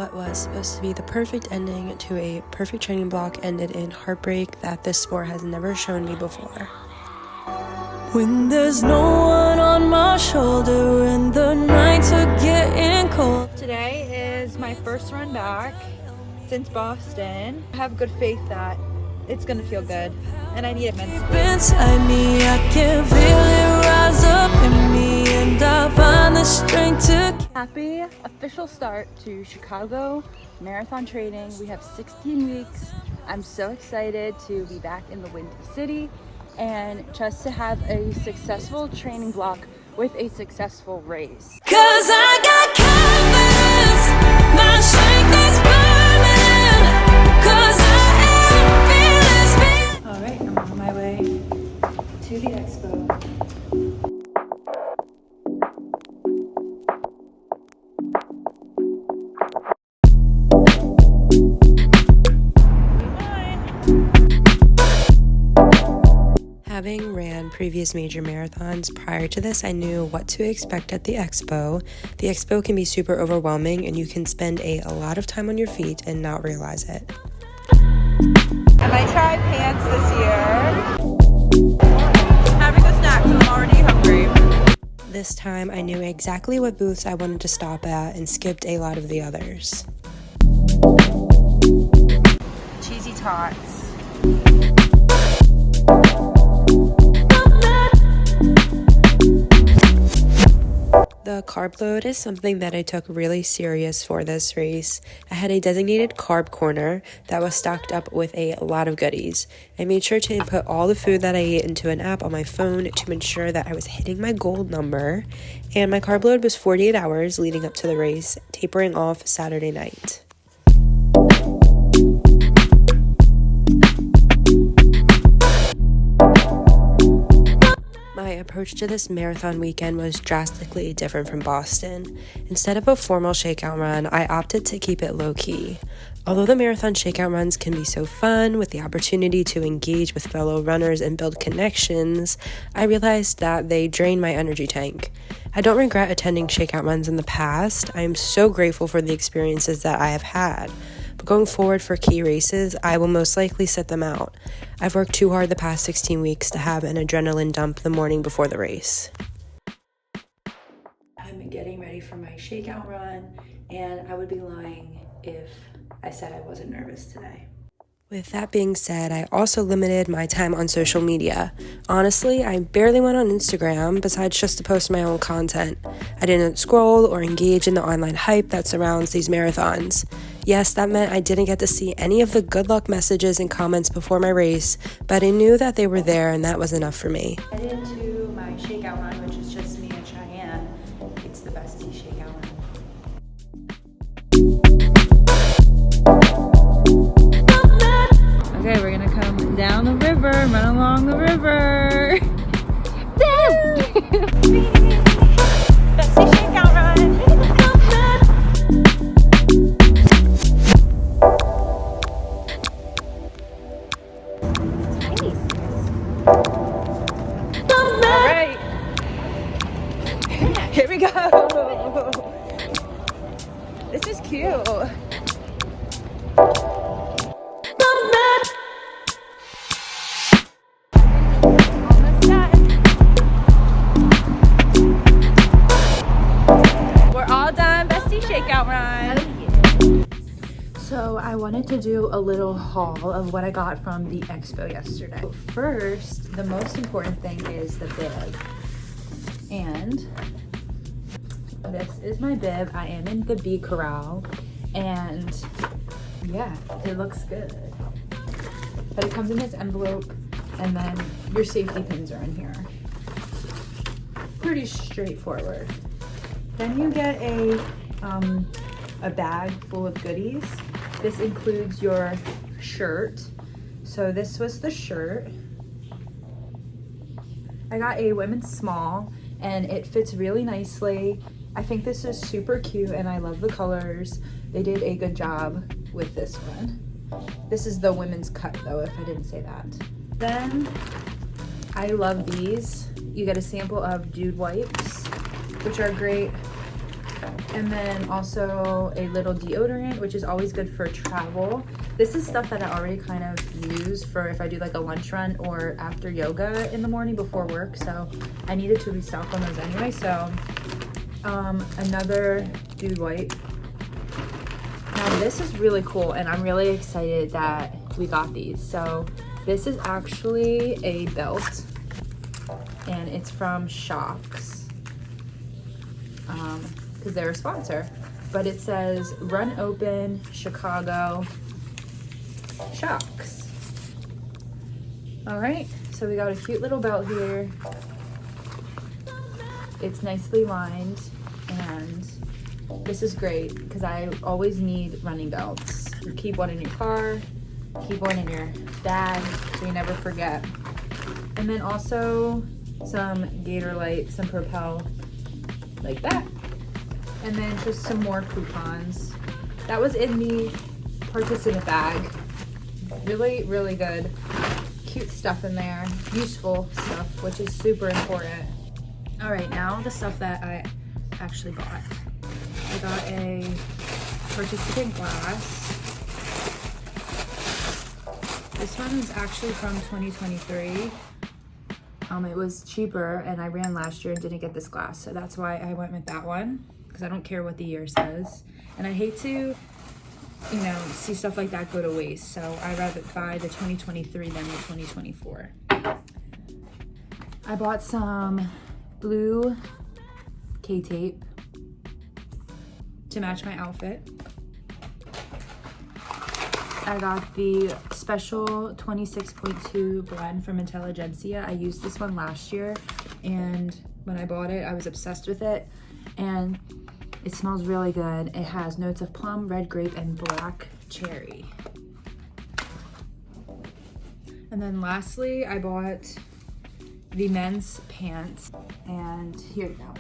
What was supposed to be the perfect ending to a perfect training block ended in heartbreak that this sport has never shown me before. When there's no one on my shoulder and the nights are getting cold. Today is my first run back since Boston. I have good faith that it's gonna feel good, and I need it mentally. Inside me, I can feel it rise up in me, and I find the strength to. Happy official start to Chicago marathon training. We have 16 weeks. I'm so excited to be back in the Windy City and just to have a successful training block with a successful race. 'Cause I got confidence, my strength is burning, 'cause I am fearless. All right, I'm on my way to the expo. Having ran previous major marathons prior to this, I knew what to expect at the expo. The expo can be super overwhelming and you can spend a lot of time on your feet and not realize it. I might try pants this year. Having a snack because I'm already hungry. This time I knew exactly what booths I wanted to stop at and skipped a lot of the others. Cheesy tots. The carb load is something that I took really serious for this race. I had a designated carb corner that was stocked up with a lot of goodies. I made sure to input all the food that I ate into an app on my phone to ensure that I was hitting my goal number, and my carb load was 48 hours leading up to the race, tapering off Saturday night. My approach to this marathon weekend was drastically different from Boston. Instead of a formal shakeout run, I opted to keep it low-key. Although the marathon shakeout runs can be so fun with the opportunity to engage with fellow runners and build connections, I realized that they drain my energy tank. I don't regret attending shakeout runs in the past. I am so grateful for the experiences that I have had. But going forward for key races, I will most likely sit them out. I've worked too hard the past 16 weeks to have an adrenaline dump the morning before the race. I'm getting ready for my shakeout run, and I would be lying if I said I wasn't nervous today. With that being said, I also limited my time on social media. Honestly, I barely went on Instagram besides just to post my own content. I didn't scroll or engage in the online hype that surrounds these marathons. Yes, that meant I didn't get to see any of the good luck messages and comments before my race, but I knew that they were there and that was enough for me. Headed into my shakeout run, which is just me and Cheyenne. It's the bestie shakeout run. Okay, we're gonna come down the river, run along the river. Bestie shakeout run. All right, here we go. This is cute. So I wanted to do a little haul of what I got from the expo yesterday. First, the most important thing is the bib. And this is my bib. I am in the bee corral, and yeah, it looks good. But it comes in this envelope, and then your safety pins are in here. Pretty straightforward. Then you get a bag full of goodies. This includes your shirt. So this was the shirt. I got a women's small and it fits really nicely. I think this is super cute and I love the colors. They did a good job with this one. This is the women's cut though, if I didn't say that. Then I love these. You get a sample of Dude wipes, which are great And then also a little deodorant, which is always good for travel. This is stuff that I already kind of use for if I do like a lunch run or after yoga in the morning before work. So I needed to restock on those anyway. So another dude wipe. Now this is really cool and I'm really excited that we got these. So this is actually a belt and it's from Shocks. Because they're a sponsor, but it says Run Open Chicago Shocks. All right, so we got a cute little belt here. It's nicely lined, and this is great because I always need running belts. You keep one in your car, keep one in your bag so you never forget. And then also some Gator Light, some Propel, like that. And then just some more coupons. That was in the participant bag. Really, really good. Cute stuff in there. Useful stuff, which is super important. All right, now the stuff that I actually bought. I got a participant glass. This one is actually from 2023. It was cheaper and I ran last year and didn't get this glass. So that's why I went with that one. Because I don't care what the year says. And I hate to, you know, see stuff like that go to waste. So I'd rather buy the 2023 than the 2024. I bought some blue K-tape to match my outfit. I got the special 26.2 blend from Intelligentsia. I used this one last year and when I bought it, I was obsessed with it. And it smells really good. It has notes of plum, red grape, and black cherry. And then lastly, I bought the men's pants. And here you go.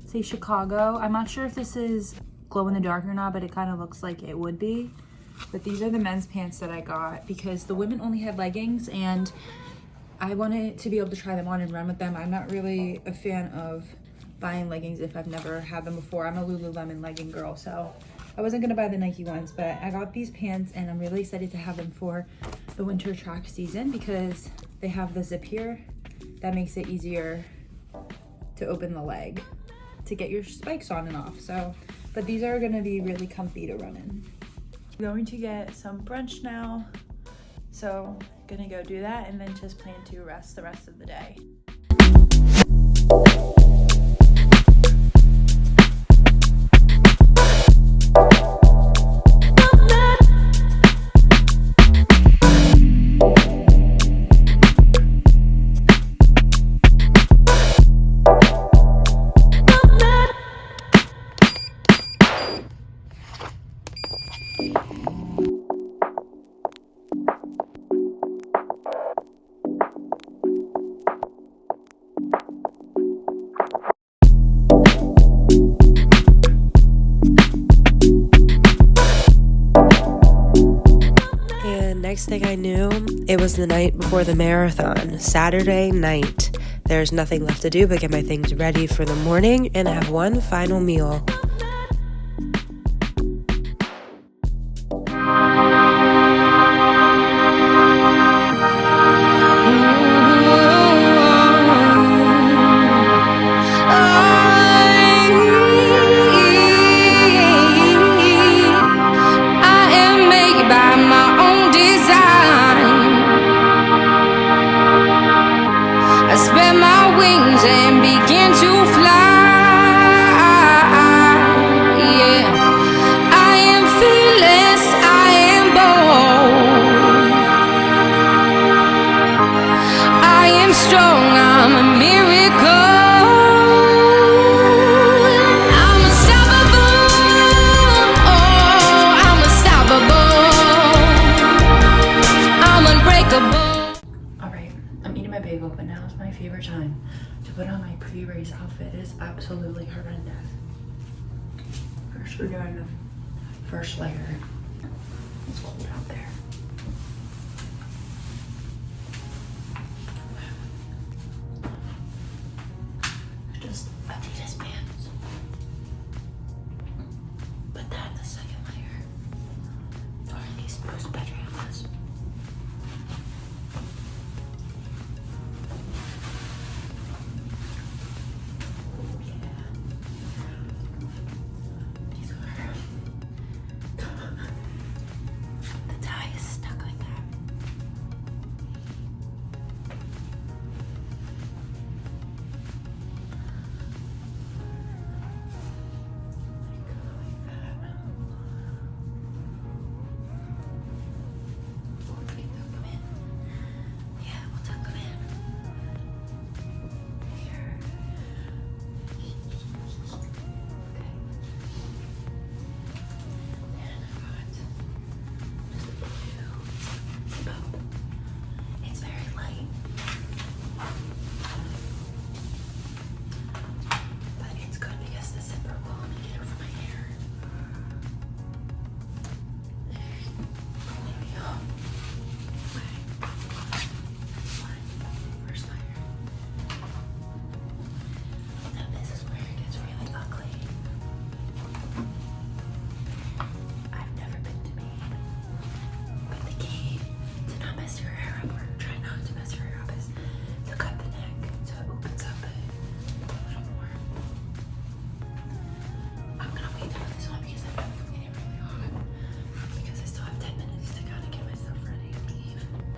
Say Chicago. I'm not sure if this is glow in the dark or not, but it kind of looks like it would be. But these are the men's pants that I got because the women only had leggings and I wanted to be able to try them on and run with them. I'm not really a fan of buying leggings if I've never had them before. I'm a Lululemon legging girl, so I wasn't gonna buy the Nike ones, but I got these pants and I'm really excited to have them for the winter track season because they have the zip here that makes it easier to open the leg to get your spikes on and off. So, but these are gonna be really comfy to run in. I'm going to get some brunch now, so gonna go do that and then just plan to rest the rest of the day. Next thing I knew, it was the night before the marathon, Saturday night. There's nothing left to do but get my things ready for the morning and have one final meal. Put on my pre-race outfit. It is absolutely horrendous. First we're doing the first layer. It's cold out there. Just Adidas pants.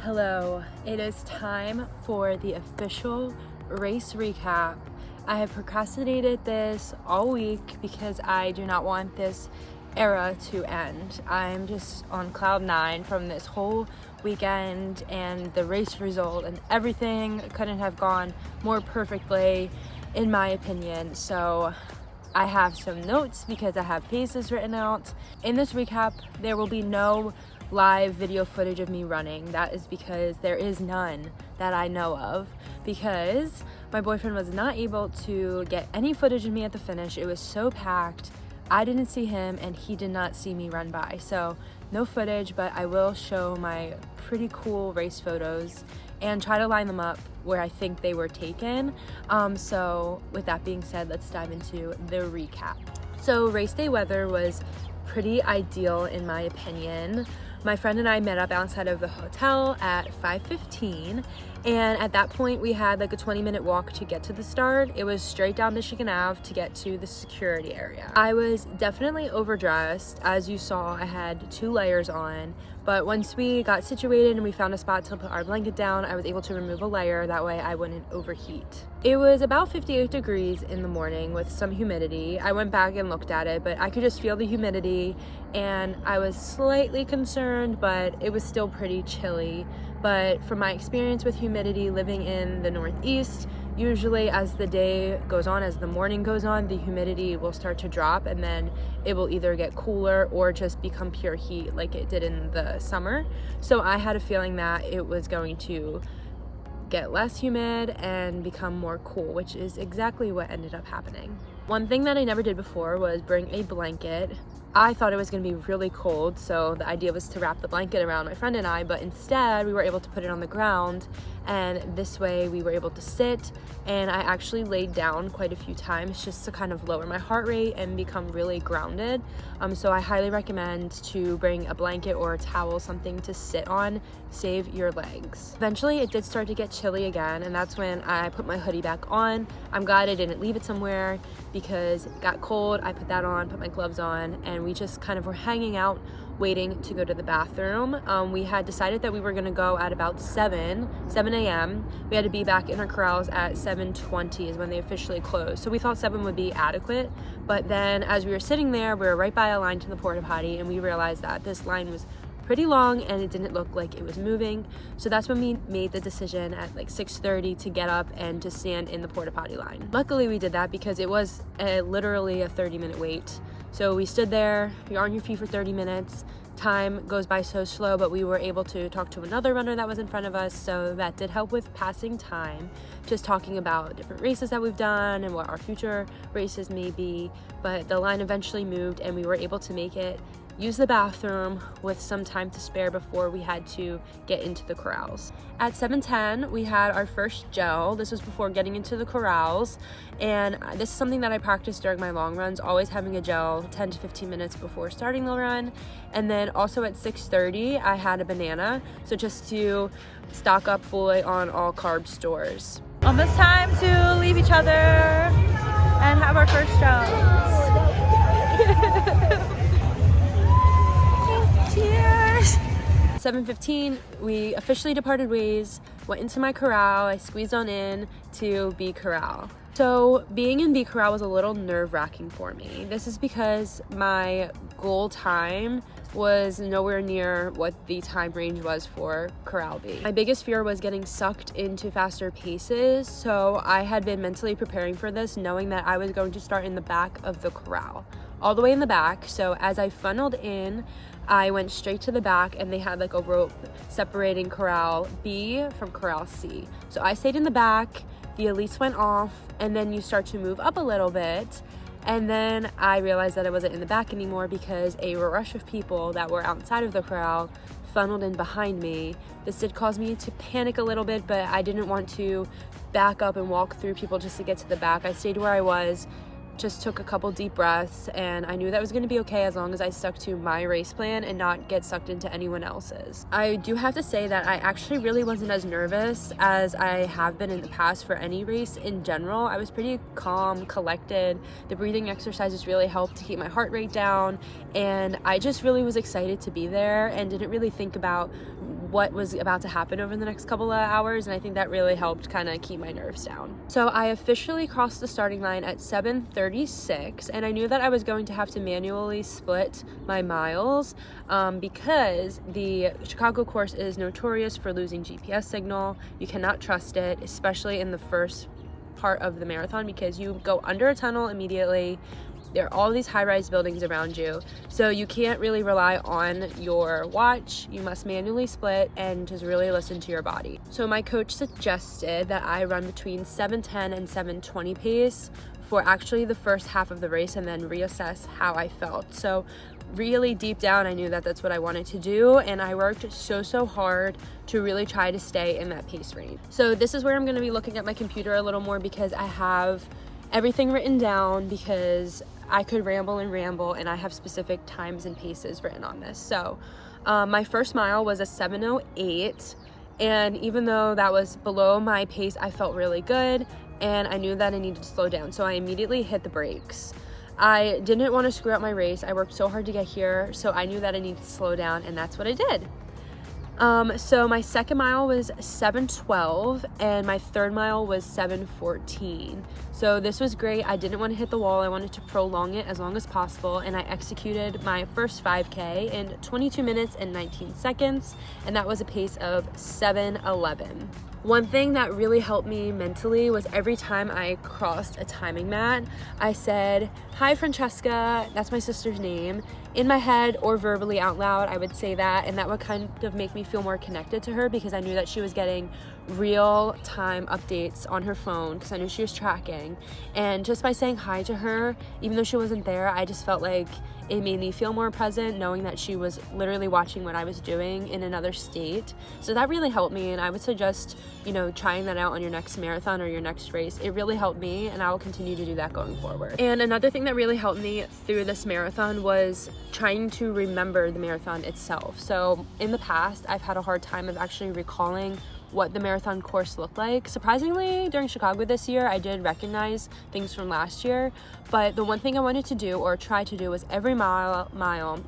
Hello, it is time for the official race recap. I have procrastinated this all week because I do not want this era to end. I'm just on cloud 9 from this whole weekend, and the race result and everything couldn't have gone more perfectly in my opinion. So I have some notes because I have paces written out. In this recap, there will be no live video footage of me running. That is because there is none that I know of, because my boyfriend was not able to get any footage of me at the finish. It was so packed. I didn't see him and he did not see me run by. So no footage, but I will show my pretty cool race photos and try to line them up where I think they were taken. So with that being said, let's dive into the recap. So race day weather was pretty ideal in my opinion. My friend and I met up outside of the hotel at 5:15, and at that point we had like a 20-minute walk to get to the start. It was straight down Michigan Ave to get to the security area. I was definitely overdressed. As you saw, I had 2 layers on, but once we got situated and we found a spot to put our blanket down, I was able to remove a layer. That way I wouldn't overheat. It was about 58 degrees in the morning with some humidity. I went back and looked at it, but I could just feel the humidity, and I was slightly concerned, but it was still pretty chilly. But from my experience with humidity living in the Northeast, usually as the day goes on, as the morning goes on, the humidity will start to drop, and then it will either get cooler or just become pure heat like it did in the summer. So I had a feeling that it was going to get less humid and become more cool, which is exactly what ended up happening. One thing that I never did before was bring a blanket. I thought it was going to be really cold, so the idea was to wrap the blanket around my friend and I, but instead we were able to put it on the ground, and this way we were able to sit, and I actually laid down quite a few times just to kind of lower my heart rate and become really grounded. So I highly recommend to bring a blanket or a towel, something to sit on, save your legs. Eventually it did start to get chilly again, and that's when I put my hoodie back on. I'm glad I didn't leave it somewhere because it got cold. I put that on, put my gloves on, and we just kind of were hanging out waiting to go to the bathroom. We had decided that we were going to go at about 7 a.m. We had to be back in our corrals at 7:20 is when they officially closed. So we thought 7 would be adequate, but then as we were sitting there, we were right by a line to the porta potty, and we realized that this line was pretty long and it didn't look like it was moving. So that's when we made the decision at like 6:30 to get up and to stand in the porta potty line. Luckily we did that because it was literally a 30-minute wait. So we stood there, you're on your feet for 30 minutes. Time goes by so slow, but we were able to talk to another runner that was in front of us, so that did help with passing time, just talking about different races that we've done and what our future races may be. But the line eventually moved and we were able to make it, use the bathroom with some time to spare before we had to get into the corrals. At 7:10, we had our first gel. This was before getting into the corrals, and this is something that I practice during my long runs, always having a gel 10 to 15 minutes before starting the run. And then also at 6:30, I had a banana, so just to stock up fully on all carb stores. Almost time to leave each other and have our first gels. Cheers! 7:15, we officially departed ways, went into my corral. I squeezed on in to B corral. So being in B corral was a little nerve-wracking for me. This is because my goal time was nowhere near what the time range was for corral B. My biggest fear was getting sucked into faster paces, so I had been mentally preparing for this, knowing that I was going to start in the back of the corral, all the way in the back. So as I funneled in, I went straight to the back, and they had like a rope separating corral B from corral C. So I stayed in the back, the elites went off, and then you start to move up a little bit. And then I realized that I wasn't in the back anymore because a rush of people that were outside of the corral funneled in behind me. This did cause me to panic a little bit, but I didn't want to back up and walk through people just to get to the back. I stayed where I was, just took a couple deep breaths, and I knew that was going to be okay as long as I stuck to my race plan and not get sucked into anyone else's. I do have to say that I actually really wasn't as nervous as I have been in the past for any race in general. I was pretty calm, collected. The breathing exercises really helped to keep my heart rate down, and I just really was excited to be there and didn't really think about what was about to happen over the next couple of hours, and I think that really helped kind of keep my nerves down. So I officially crossed the starting line at 7:36, and I knew that I was going to have to manually split my miles because the Chicago course is notorious for losing GPS signal. You cannot trust it, especially in the first part of the marathon, because you go under a tunnel immediately. There are all these high-rise buildings around you, so you can't really rely on your watch. You must manually split and just really listen to your body. So my coach suggested that I run between 7:10 and 7:20 pace for actually the first half of the race and then reassess how I felt. So really deep down, I knew that that's what I wanted to do, and I worked so hard to really try to stay in that pace range. So this is where I'm going to be looking at my computer a little more, because I have everything written down, because I could ramble and I have specific times and paces written on this. So my first mile was a 7:08, and even though that was below my pace, I felt really good, and I knew that I needed to slow down, so I immediately hit the brakes. I didn't want to screw up my race. I worked so hard to get here, so I knew that I needed to slow down, and that's what I did. So my second mile was 7:12, and my third mile was 7:14. So this was great. I didn't want to hit the wall. I wanted to prolong it as long as possible, and I executed my first 5K in 22 minutes and 19 seconds, and that was a pace of 7:11. One thing that really helped me mentally was every time I crossed a timing mat, I said, "Hi, Francesca," that's my sister's name. In my head or verbally out loud, I would say that, and that would kind of make me feel more connected to her, because I knew that she was getting real-time updates on her phone, because I knew she was tracking. And just by saying hi to her, even though she wasn't there, I just felt like it made me feel more present, knowing that she was literally watching what I was doing in another state. So that really helped me, and I would suggest, trying that out on your next marathon or your next race. It really helped me, and I will continue to do that going forward. And another thing that really helped me through this marathon was trying to remember the marathon itself. So in the past, I've had a hard time of actually recalling what the marathon course looked like. Surprisingly, during Chicago this year, I did recognize things from last year, but the one thing I wanted to do, or try to do, was every mile,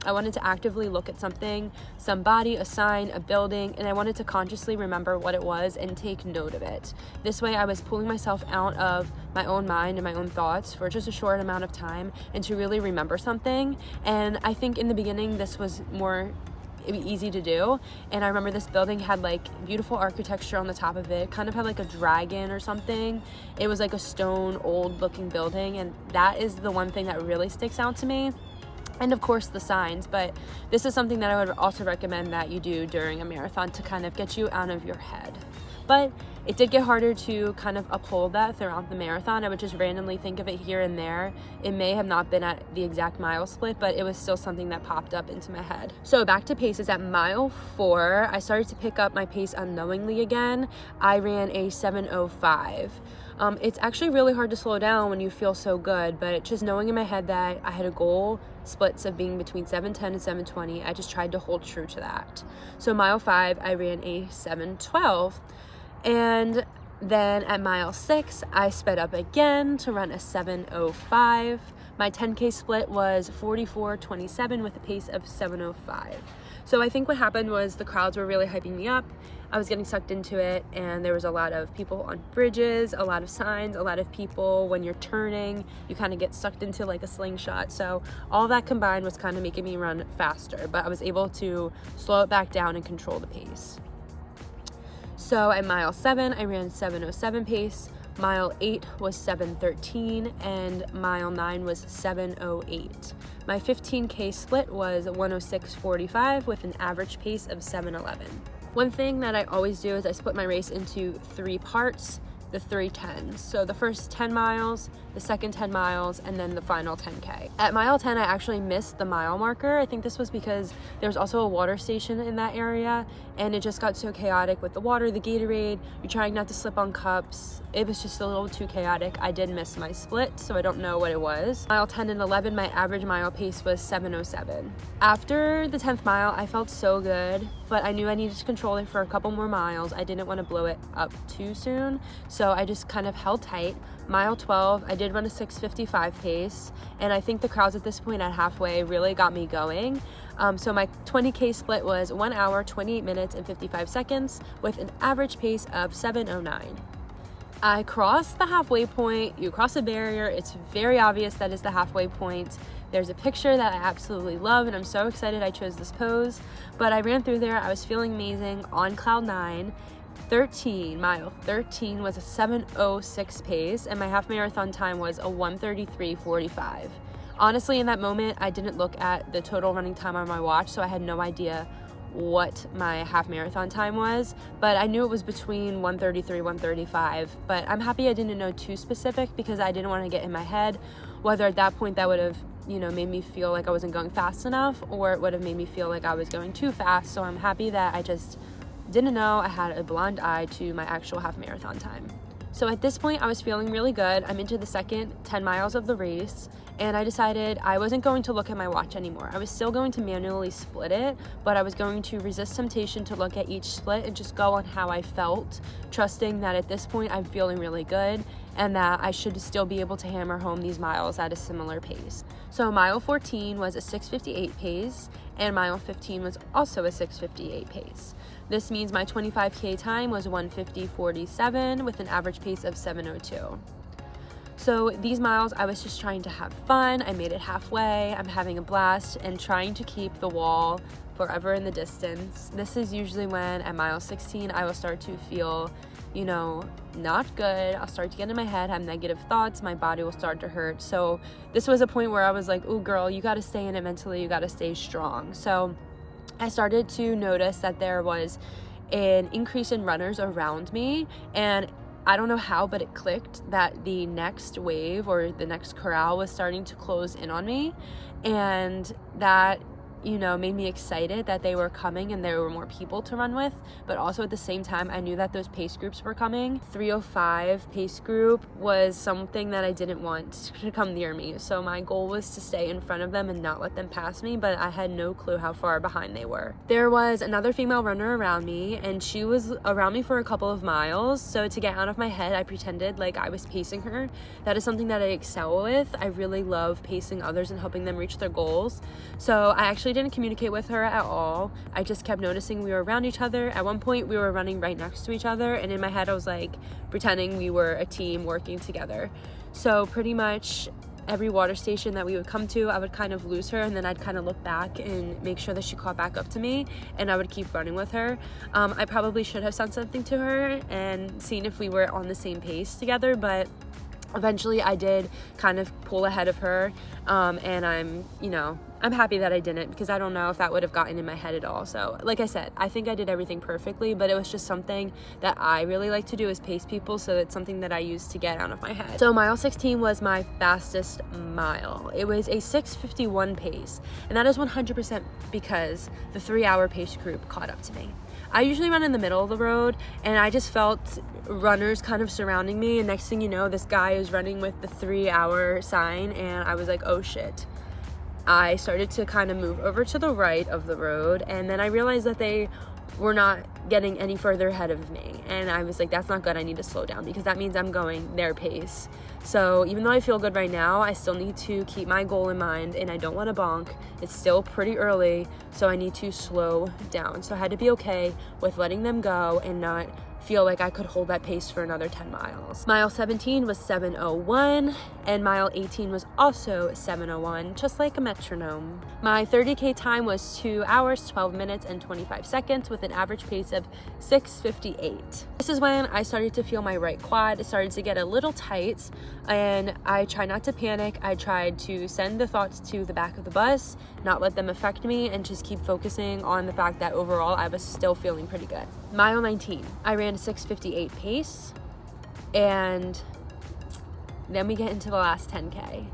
I wanted to actively look at something, somebody, a sign, a building, and I wanted to consciously remember what it was and take note of it. This way I was pulling myself out of my own mind and my own thoughts for just a short amount of time and to really remember something. And I think in the beginning this was more easy to do, and I remember this building had like beautiful architecture on the top of it, kind of had like a dragon or something. It was like a stone old looking building, and that is the one thing that really sticks out to me. And of course the signs, but this is something that I would also recommend that you do during a marathon to kind of get you out of your head. But it did get harder to kind of uphold that throughout the marathon. I would just randomly think of it here and there. It may have not been at the exact mile split, but it was still something that popped up into my head. So back to paces. At mile 4, I started to pick up my pace unknowingly again. I ran a 7:05. It's actually really hard to slow down when you feel so good, but just knowing in my head that I had a goal splits of being between 7:10 and 7:20, I just tried to hold true to that. So mile 5, I ran a 7:12. And then at mile 6, I sped up again to run a 7:05. My 10K split was 44:27 with a pace of 7:05. So I think what happened was the crowds were really hyping me up. I was getting sucked into it, and there was a lot of people on bridges, a lot of signs, a lot of people. When you're turning, you kind of get sucked into like a slingshot. So all that combined was kind of making me run faster, but I was able to slow it back down and control the pace. So at mile 7, I ran 7:07 pace. Mile 8 was 7:13, and mile 9 was 7:08. My 15K split was 106:45 with an average pace of 7:11. One thing that I always do is I split my race into 3 parts, the 3 10s. So the first 10 miles, the second 10 miles, and then the final 10K. At mile 10, I actually missed the mile marker. I think this was because there's also a water station in that area, and it just got so chaotic with the water, the Gatorade, you're trying not to slip on cups. It was just a little too chaotic. I did miss my split, so I don't know what it was. Mile 10 and 11, my average mile pace was 7:07. After the 10th mile, I felt so good, but I knew I needed to control it for a couple more miles. I didn't want to blow it up too soon, so I just kind of held tight. Mile 12, I did run a 6:55 pace, and I think the crowds at this point at halfway really got me going. So my 20K split was 1 hour, 28 minutes, and 55 seconds with an average pace of 7:09. I crossed the halfway point. You cross a barrier. It's very obvious that is the halfway point. There's a picture that I absolutely love, and I'm so excited I chose this pose. But I ran through there. I was feeling amazing on cloud 9. Mile 13 was a 7:06 pace, and my half marathon time was a 1:33:45. Honestly, in that moment, I didn't look at the total running time on my watch, so I had no idea what my half marathon time was, but I knew it was between 1:33 1:35. But I'm happy I didn't know too specific, because I didn't want to get in my head whether at that point that would have, you know, made me feel like I wasn't going fast enough, or it would have made me feel like I was going too fast. So I'm happy that I just didn't know. I had a blind eye to my actual half marathon time. So at this point, I was feeling really good. I'm into the second 10 miles of the race, and I decided I wasn't going to look at my watch anymore. I was still going to manually split it, but I was going to resist temptation to look at each split and just go on how I felt, trusting that at this point I'm feeling really good and that I should still be able to hammer home these miles at a similar pace. So mile 14 was a 6:58 pace, and mile 15 was also a 6:58 pace. This means my 25K time was 1:50:47 with an average pace of 7:02. So these miles, I was just trying to have fun. I made it halfway. I'm having a blast and trying to keep the wall forever in the distance. This is usually when at mile 16, I will start to feel, you know, not good. I'll start to get in my head, have negative thoughts. My body will start to hurt. So this was a point where I was like, oh girl, you got to stay in it mentally. You got to stay strong. So I started to notice that there was an increase in runners around me, and I don't know how, but it clicked that the next wave or the next corral was starting to close in on me, and that, you know, made me excited that they were coming and there were more people to run with. But also at the same time, I knew that those pace groups were coming. 3:05 pace group was something that I didn't want to come near me. So my goal was to stay in front of them and not let them pass me, but I had no clue how far behind they were. There was another female runner around me, and she was around me for a couple of miles. So to get out of my head, I pretended like I was pacing her. That is something that I excel with. I really love pacing others and helping them reach their goals. So I actually didn't communicate with her at all. I just kept noticing we were around each other. At one point, we were running right next to each other, and in my head, I was like pretending we were a team working together. So pretty much every water station that we would come to, I would kind of lose her, and then I'd kind of look back and make sure that she caught back up to me, and I would keep running with her. I probably should have said something to her and seen if we were on the same pace together, but eventually I did kind of pull ahead of her, and I'm happy that I didn't, because I don't know if that would have gotten in my head at all. So like I said, I think I did everything perfectly, but it was just something that I really like to do, is pace people. So it's something that I use to get out of my head. So mile 16 was my fastest mile. It was a 6:51 pace, and that is 100% because the 3-hour pace group caught up to me. I usually run in the middle of the road, and I just felt runners kind of surrounding me, and next thing you know, this guy is running with the 3-hour sign, and I was like, oh shit. I started to kind of move over to the right of the road, and then I realized that they were not getting any further ahead of me, and I was like, that's not good. I need to slow down, because that means I'm going their pace. So even though I feel good right now, I still need to keep my goal in mind, and I don't want to bonk. It's still pretty early, so I need to slow down. So I had to be okay with letting them go and not feel like I could hold that pace for another 10 miles. Mile 17 was 7:01, and mile 18 was also 7:01, just like a metronome. My 30K time was 2 hours, 12 minutes, and 25 seconds with an average pace of 6:58. This is when I started to feel my right quad. It started to get a little tight, and I tried not to panic. I tried to send the thoughts to the back of the bus, not let them affect me, and just keep focusing on the fact that overall I was still feeling pretty good. Mile 19, I ran a 6:58 pace, and then we get into the last 10K.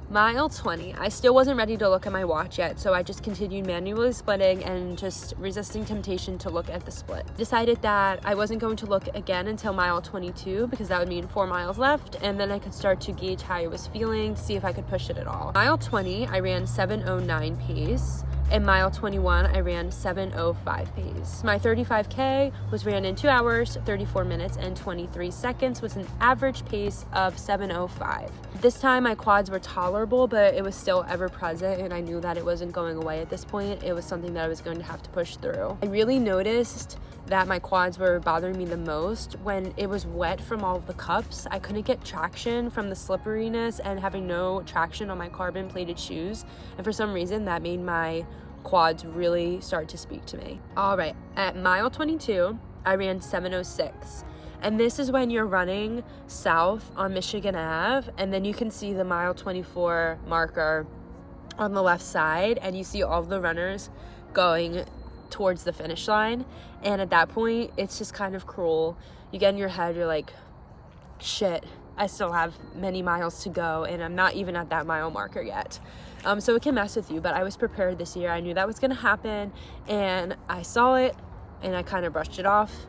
Mile 20, I still wasn't ready to look at my watch yet, so I just continued manually splitting and just resisting temptation to look at the split. Decided that I wasn't going to look again until mile 22, because that would mean 4 miles left, and then I could start to gauge how I was feeling, see if I could push it at all. Mile 20, I ran 7:09 pace. In mile 21, I ran 7:05 pace. My 35K was ran in 2 hours, 34 minutes, and 23 seconds with an average pace of 7:05. This time my quads were tolerable, but it was still ever present, and I knew that it wasn't going away at this point. It was something that I was going to have to push through. I really noticed that my quads were bothering me the most when it was wet from all of the cups. I couldn't get traction from the slipperiness and having no traction on my carbon plated shoes, and for some reason that made my quads really start to speak to me. All right, at mile 22, I ran 7:06. And this is when you're running south on Michigan Ave, and then you can see the mile 24 marker on the left side, and you see all the runners going towards the finish line. And at that point, it's just kind of cruel. You get in your head, you're like, shit, I still have many miles to go, and I'm not even at that mile marker yet. So it can mess with you, but I was prepared this year. I knew that was gonna happen, and I saw it, and I kind of brushed it off.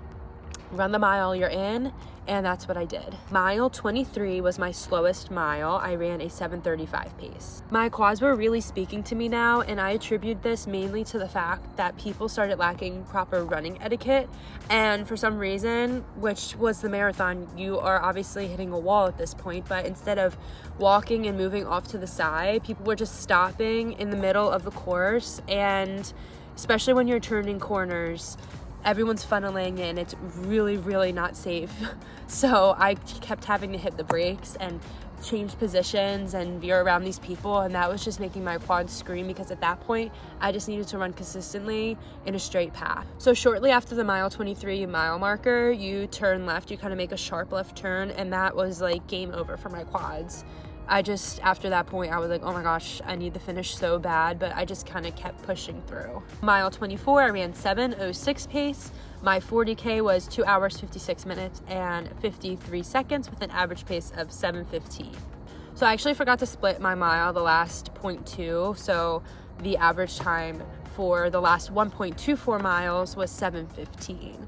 Run the mile, you're in, and that's what I did. Mile 23 was my slowest mile. I ran a 7:35 pace. My quads were really speaking to me now, and I attribute this mainly to the fact that people started lacking proper running etiquette, and for some reason, which was the marathon, you are obviously hitting a wall at this point, but instead of walking and moving off to the side, people were just stopping in the middle of the course, and especially when you're turning corners, everyone's funneling in. It's really, really not safe. So I kept having to hit the brakes and change positions and veer around these people, and that was just making my quads scream, because at that point I just needed to run consistently in a straight path. So shortly after the mile 23 mile marker, you turn left, you kind of make a sharp left turn, and that was like game over for my quads. After that point, I was like, oh my gosh, I need the finish so bad, but I just kind of kept pushing through. Mile 24, I ran 7:06 pace. My 40K was 2 hours, 56 minutes, and 53 seconds with an average pace of 7:15. So I actually forgot to split my mile, the last 0.2, so the average time for the last 1.24 miles was 7:15.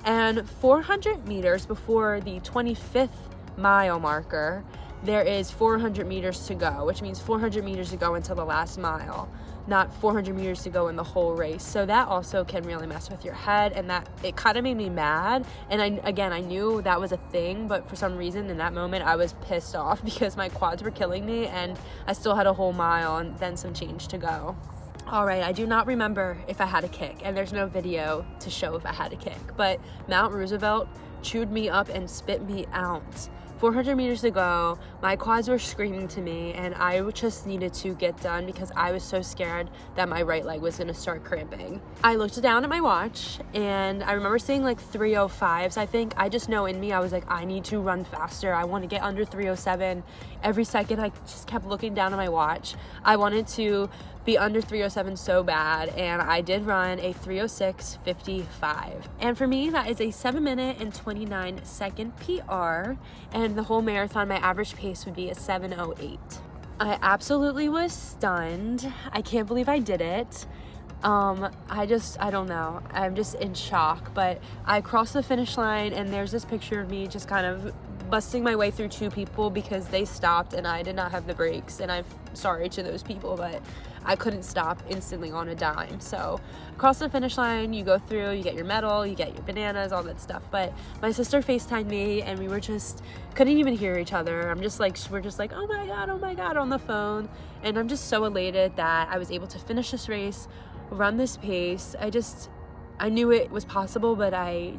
And 400 meters before the 25th mile marker, there is 400 meters to go, which means 400 meters to go until the last mile, not 400 meters to go in the whole race. So that also can really mess with your head, and that it kind of made me mad. And I knew that was a thing, but for some reason in that moment I was pissed off because my quads were killing me and I still had a whole mile and then some change to go. All right, I do not remember if I had a kick, and there's no video to show if I had a kick, but Mount Roosevelt chewed me up and spit me out. 400 meters to go, my quads were screaming to me, and I just needed to get done because I was so scared that my right leg was gonna start cramping. I looked down at my watch, and I remember seeing like 3:05s. I think I just know in me, I was like, I need to run faster. I want to get under 3:07. Every second, I just kept looking down at my watch. I wanted to be under 3:07 so bad, and I did run a 3:06.55. And for me, that is a 7-minute and 29-second PR, and the whole marathon, my average pace would be a 7:08. I absolutely was stunned. I can't believe I did it. I don't know. I'm just in shock, but I crossed the finish line, and there's this picture of me just kind of busting my way through two people because they stopped and I did not have the brakes, and I'm sorry to those people, but I couldn't stop instantly on a dime. So across the finish line, you go through, you get your medal, you get your bananas, all that stuff. But my sister FaceTimed me, and we were just couldn't even hear each other. We're just like, oh my god on the phone. And I'm just so elated that I was able to finish this race, run this pace. I knew it was possible, but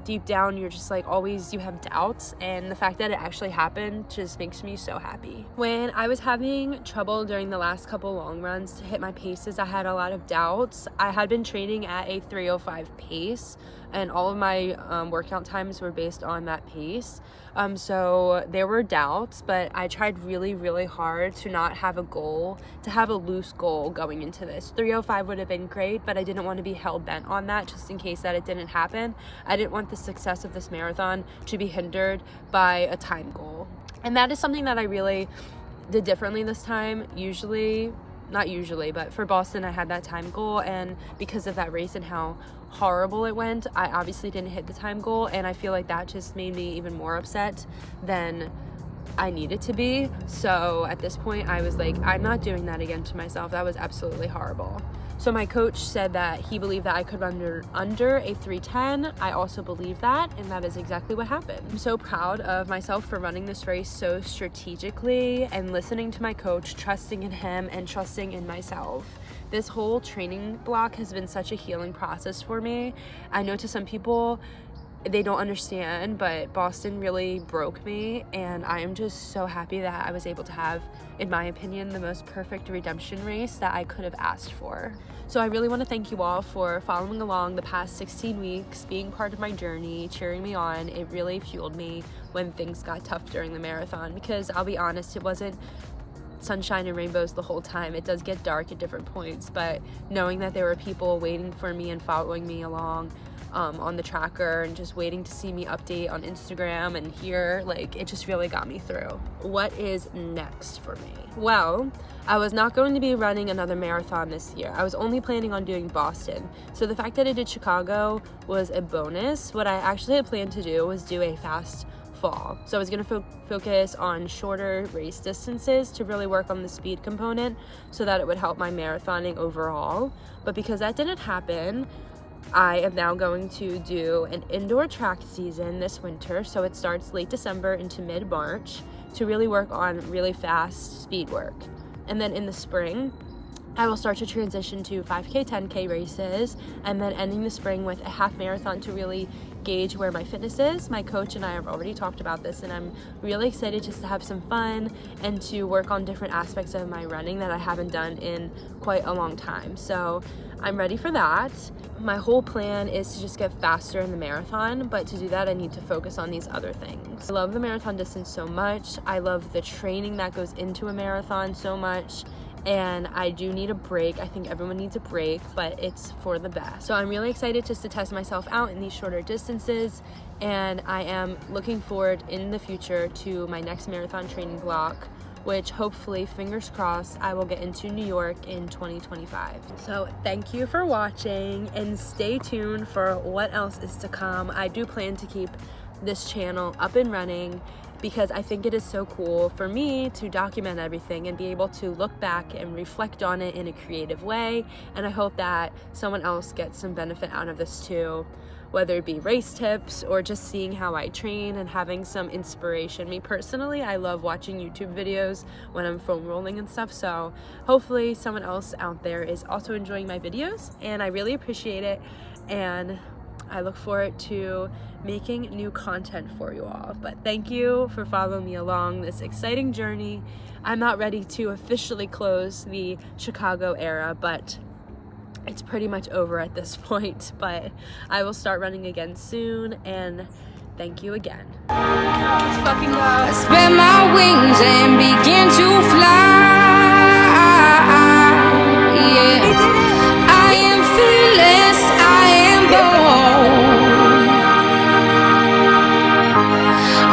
deep down, you're just like, always, you have doubts, and the fact that it actually happened just makes me so happy. When I was having trouble during the last couple long runs to hit my paces, I had a lot of doubts. I had been training at a 3:05 pace, and all of my workout times were based on that pace. So there were doubts, but I tried really, really hard to not have a goal, to have a loose goal going into this. 3:05 would have been great, but I didn't want to be hell bent on that just in case that it didn't happen. I didn't want the success of this marathon to be hindered by a time goal. And that is something that I really did differently this time. Not usually, but for Boston, I had that time goal, and because of that race and how horrible it went, I obviously didn't hit the time goal, and I feel like that just made me even more upset than I needed to be. So at this point I was like, I'm not doing that again to myself. That was absolutely horrible. So my coach said that he believed that I could run under a 3:10. I also believe that, and that is exactly what happened. I'm so proud of myself for running this race so strategically and listening to my coach, trusting in him and trusting in myself. This whole training block has been such a healing process for me. I know to some people, they don't understand, but Boston really broke me, and I am just so happy that I was able to have, in my opinion, the most perfect redemption race that I could have asked for. So I really want to thank you all for following along the past 16 weeks, being part of my journey, cheering me on. It really fueled me when things got tough during the marathon, because I'll be honest, it wasn't sunshine and rainbows the whole time. It does get dark at different points, but knowing that there were people waiting for me and following me along on the tracker and just waiting to see me update on Instagram and here, like, it just really got me through. What is next for me? Well, I was not going to be running another marathon this year. I was only planning on doing Boston. So the fact that I did Chicago was a bonus. What I actually had planned to do was do a fast fall. So I was going to focus on shorter race distances to really work on the speed component so that it would help my marathoning overall. But because that didn't happen, I am now going to do an indoor track season this winter. So it starts late December into mid-March to really work on really fast speed work. And then in the spring, I will start to transition to 5K, 10K races, and then ending the spring with a half marathon to really gauge where my fitness is. My coach and I have already talked about this, and I'm really excited just to have some fun and to work on different aspects of my running that I haven't done in quite a long time. So I'm ready for that. My whole plan is to just get faster in the marathon, but to do that I need to focus on these other things. I love the marathon distance so much. I love the training that goes into a marathon so much. And I do need a break. I think everyone needs a break, but it's for the best. So I'm really excited just to test myself out in these shorter distances, and I am looking forward in the future to my next marathon training block, which hopefully, fingers crossed, I will get into New York in 2025. So thank you for watching, and stay tuned for what else is to come. I do plan to keep this channel up and running because I think it is so cool for me to document everything and be able to look back and reflect on it in a creative way. And I hope that someone else gets some benefit out of this too, whether it be race tips or just seeing how I train and having some inspiration. Me personally, I love watching YouTube videos when I'm foam rolling and stuff, so hopefully someone else out there is also enjoying my videos, and I really appreciate it, and I look forward to making new content for you all. But thank you for following me along this exciting journey. I'm not ready to officially close the Chicago era, but it's pretty much over at this point. But I will start running again soon, and thank you again. Let's fucking go. I spread my wings and begin to fly. Yeah. I am fearless, I am bold.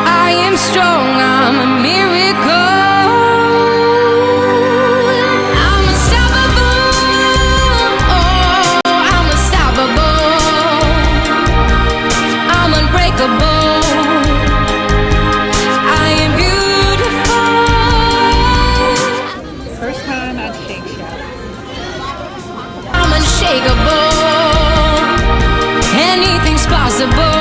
I am strong, I'm a miracle. I'm unstoppable. Oh, I'm unstoppable. I'm unbreakable. I am beautiful. First time at Shake Shack. I'm unshakable. Anything's possible.